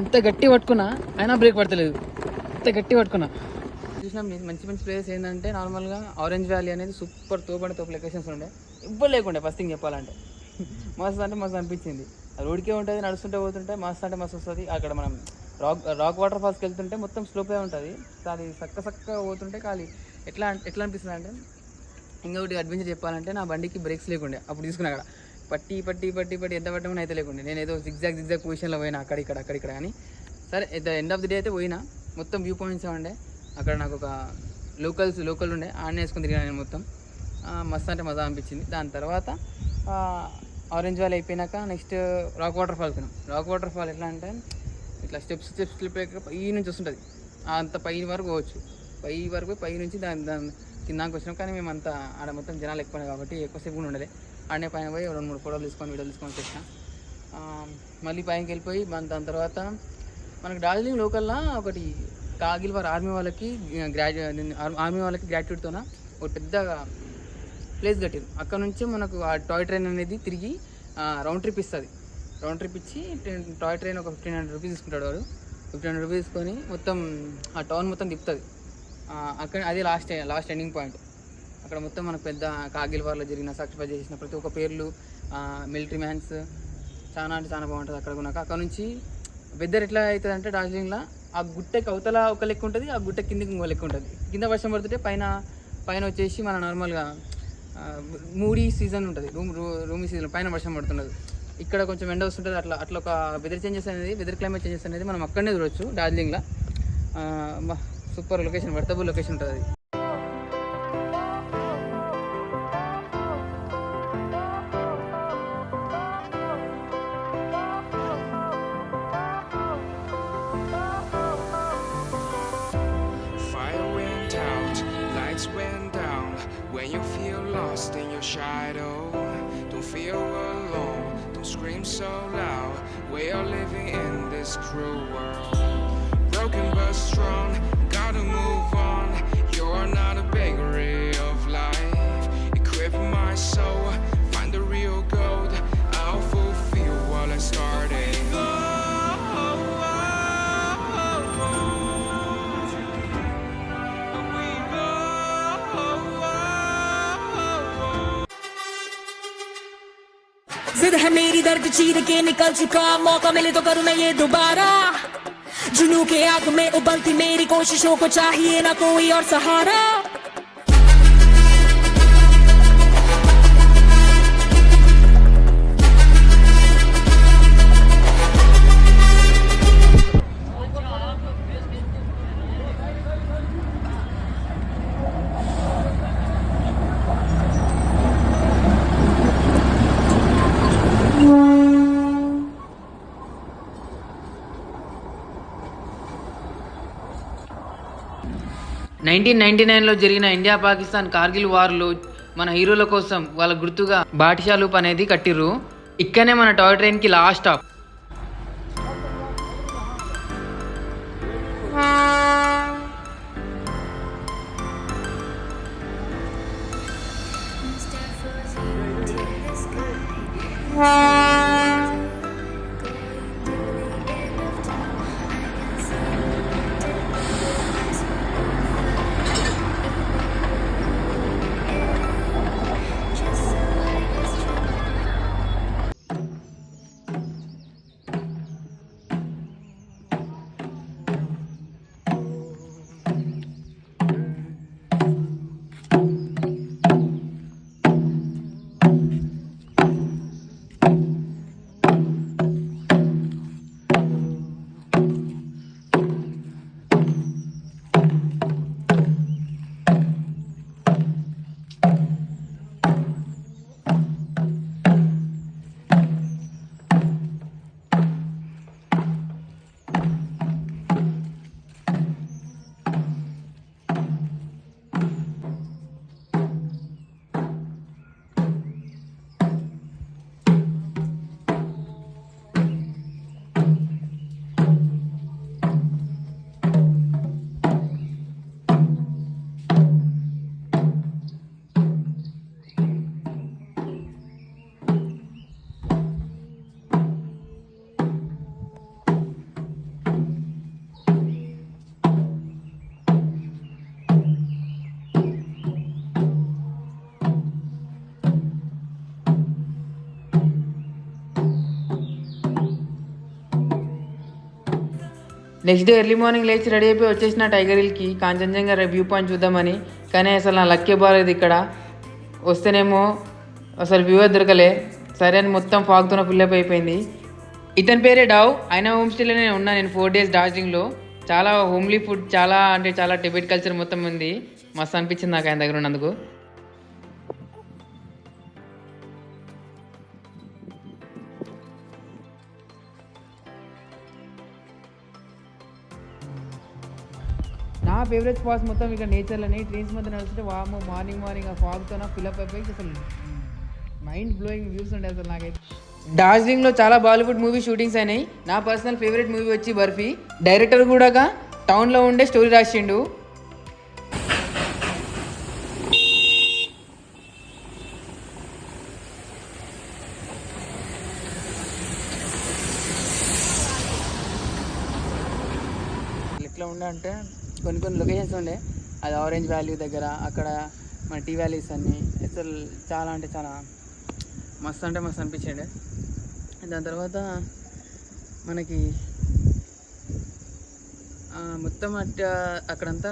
ఎంత గట్టి పట్టుకున్నా అయినా బ్రేక్ పడతలేదు, ఎంత గట్టి పట్టుకున్నా. చూసినా మంచి మంచి ప్లేస్ ఏంటంటే నార్మల్గా ఆరెంజ్ వ్యాలీ అనేది సూపర్ తోపు లొకేషన్స్ ఉండే, ఇవ్వ లేకుండే ఫస్ట్ థింగ్ చెప్పాలంటే. మస్తు అంటే మస్తు అనిపించింది. రోడ్కే ఉంటుంది, నడుస్తుంటే పోతుంటే మస్తు అంటే మస్తు వస్తుంది. అక్కడ మనం రాక్ వాటర్ ఫాల్స్కి వెళ్తుంటే మొత్తం స్లోపే ఉంటుంది, అది చక్క పోతుంటే ఖాళీ ఎట్లా అనిపిస్తుంది అంటే. ఇంకొకటి అడ్వెంచర్ చెప్పాలంటే నా బండికి బ్రేక్స్ లేకుండే అప్పుడు తీసుకున్నా. అక్కడ పట్టి ఎంత పట్టమని అయితే లేకుండే. నేను ఏదో జిగ్జాగ్ పొజిషన్లో పోయినా అక్కడిక్కడ కానీ సరే at the end of the day అయితే పోయినా. మొత్తం వ్యూ పాయింట్స్ ఉండే అక్కడ. నాకు ఒక లోకల్ ఉండే, ఆడనే వేసుకొని తిరిగాను నేను మొత్తం. మస్తు అంటే మజా అనిపించింది. దాని తర్వాత ఆరెంజ్ వ్యాలీ అయిపోయినాక నెక్స్ట్ రాక్ వాటర్ ఫాల్ పోయినాం. రాక్ వాటర్ ఫాల్ ఎట్లా అంటే ఇట్లా స్టెప్స్ పై నుంచి వస్తుంటుంది, అంత పై వరకు పోవచ్చు. పై నుంచి దాని కిందాకి వచ్చినాం. కానీ మేము అంతా ఆడ మొత్తం జనాలు ఎక్కువ కాబట్టి ఎక్కువసేపు కూడా ఉండలే. ఆడనే పైన పోయి 2-3 ఫోటోలు వీడియోలు తీసుకొని వచ్చేసిన. మళ్ళీ పైనకి వెళ్ళిపోయి దాని తర్వాత మనకు డార్జిలింగ్ లోకల్లా ఒకటి కార్గిల్ వార్ ఆర్మీ వాళ్ళకి గ్రాట్యుయేట్తోన ఒక పెద్ద ప్లేస్ కట్టారు. అక్కడ నుంచి మనకు ఆ టాయ్ ట్రైన్ అనేది తిరిగి రౌండ్ ట్రిప్ ఇస్తుంది. రౌండ్ ట్రిప్ ఇచ్చి టాయ్ ట్రైన్ ఒక 1500 రూపీస్ తీసుకుంటాడు వాడు. 1500 రూపీస్ తీసుకొని మొత్తం ఆ టౌన్ మొత్తం తిప్పుతుంది. అక్కడ అదే లాస్ట్ ఎండింగ్ పాయింట్. అక్కడ మొత్తం మనకు పెద్ద కార్గిల్ వార్లో జరిగిన సాక్రిఫైస్ చేసిన ప్రతి ఒక్క పేర్లు, మిలిటరీ మ్యాన్స్ చాలా అంటే చాలా బాగుంటుంది అక్కడ కొన్నాక. అక్కడ నుంచి వెదర్ ఎట్లా అవుతుంది అంటే డార్జిలింగ్లో ఆ గుట్టకి అవతల ఒక లెక్క ఉంటుంది, ఆ గుట్ట కిందకి ఇంకో లెక్క ఉంటుంది. కింద వర్షం పడుతుంటే పైన వచ్చేసి మన నార్మల్గా మూడీ సీజన్ ఉంటుంది, రూమీ సీజన్ పైన వర్షం పడుతుంటుంది. ఇక్కడ కొంచెం ఎండ వస్తుంటుంది. అట్లా ఒక వెదర్ క్లైమేట్ చేంజెస్ అనేది మనం అక్కడనే చూడవచ్చు డార్జిలింగ్లో. సూపర్ లొకేషన్, వర్తబుల్ లొకేషన్ ఉంటుంది అది. When you feel lost in your shadow, don't feel alone, don't scream so loud. We are living in this cruel world, broken but strong, gotta move on. You're not a bakery of life, equip my soul, find the real gold, I'll fulfill what I started. जिद है मेरी दर्द चीर के निकल चुका, मौका मिले तो करूं मैं ये दोबारा. जुनू के आग में उबलती मेरी कोशिशों को चाहिए ना कोई और सहारा. లో జరిగిన ఇండియా పాకిస్తాన్ కార్గిల్ వార్లో మన హీరోల కోసం వాళ్ళ గుర్తుగా బాటిషా లూప్ అనేది కట్టిర్రు. ఇక్కడనే మన టాయ్ ట్రైన్కి last stop. Next day early morning లేచి రెడీ అయిపోయి వచ్చేసిన టైగర్ హిల్కి కాంచనజంగా వ్యూ పాయింట్ చూద్దామని. కానీ అసలు నా లక్కే బాగాలేదు, ఇక్కడ వస్తేనేమో అసలు వ్యూ దొరకలే. సరే అని మొత్తం ఫాగ్తోనే ఫిల్అప్ అయిపోయింది. ఇతని పేరే డావ్. ఆయన హోమ్ స్టేలోనే ఉన్నా నేను 4 days డార్జిలింగ్లో. చాలా హోమ్లీ ఫుడ్, చాలా అంటే చాలా టిబెట్ కల్చర్ మొత్తం ఉంది. మస్తు అనిపించింది నాకు ఆయన దగ్గర ఉన్నందుకు. నా ఫేవరెట్ స్పాట్స్ మొత్తం ఇక్కడ నేచర్లోని ట్రైన్స్ మధ్య నడుస్తుంటే వాము మార్నింగ్ ఆ ఫాగ్తో ఫిల్అప్ అయిపోయి అసలు మైండ్ బ్లోయింగ్ వ్యూస్ ఉండే అసలు నాకైతే. డార్జిలింగ్లో చాలా బాలీవుడ్ మూవీ షూటింగ్స్ అయినాయి. నా పర్సనల్ ఫేవరెట్ మూవీ వచ్చి బర్ఫీ. డైరెక్టర్ కూడా టౌన్లో ఉండే స్టోరీ రాసిండు. ఎట్లా ఉండే అంటే కొన్ని లొకేషన్స్ ఉండే, అది ఆరెంజ్ వ్యాలీ దగ్గర, అక్కడ మన టీ వ్యాలీస్ అన్నీ అసలు చాలా అంటే చాలా మస్తు అంటే మస్తు అనిపించండి. దాని తర్వాత మనకి మొత్తం అక్కడంతా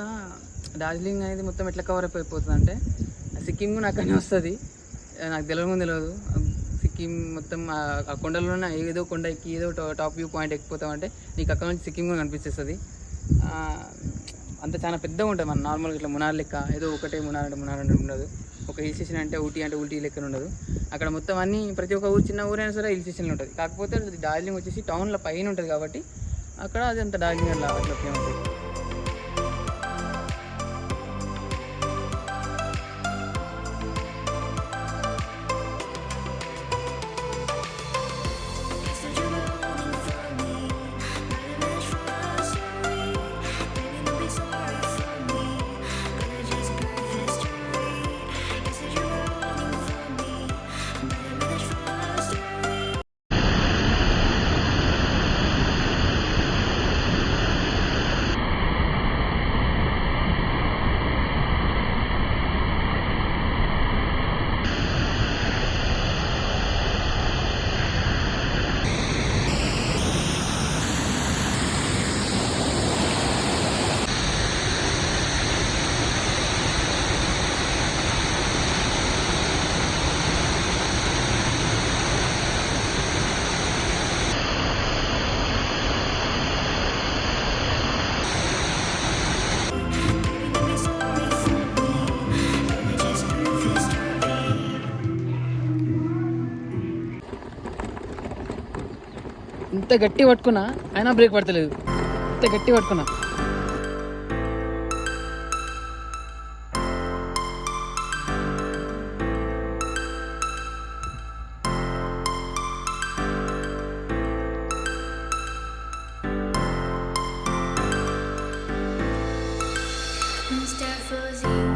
డార్జిలింగ్ అనేది మొత్తం ఎట్లా కవర్ అయిపోతుంది అంటే సిక్కిం కూడా అక్కడనే వస్తుంది. నాకు తెలియదు. సిక్కిం మొత్తం ఆ కొండలోనే ఏదో కొండ ఎక్కి ఏదో టాప్ వ్యూ పాయింట్ ఎక్కిపోతామంటే నీకు అక్కడ నుంచి సిక్కిం కూడా కనిపిస్తుంది. అంత చాలా పెద్దగా ఉంటుంది. మన నార్మల్గా ఇట్లా మునార్ లెక్క ఏదో ఒకటే మునార్ అంటే ఉండదు. ఒక హిల్ స్టేషన్ అంటే ఊటీ లెక్కన ఉండదు. అక్కడ మొత్తం అన్నీ ప్రతి ఒక్క ఊరు, చిన్న ఊరైనా సరే హిల్ స్టేషన్లో ఉంటుంది. కాకపోతే డార్జిలింగ్ వచ్చేసి టౌన్లో పైన ఉంటుంది కాబట్టి అక్కడ అది అంత డార్జిలింగ్ అట్లా ఫేమస్ అవుతుంది. ఇంత గట్టి పట్టుకున్నా అయినా బ్రేక్ పడతలేదు. ఇంత గట్టి పట్టుకున్నా. Mr. Fuzzy.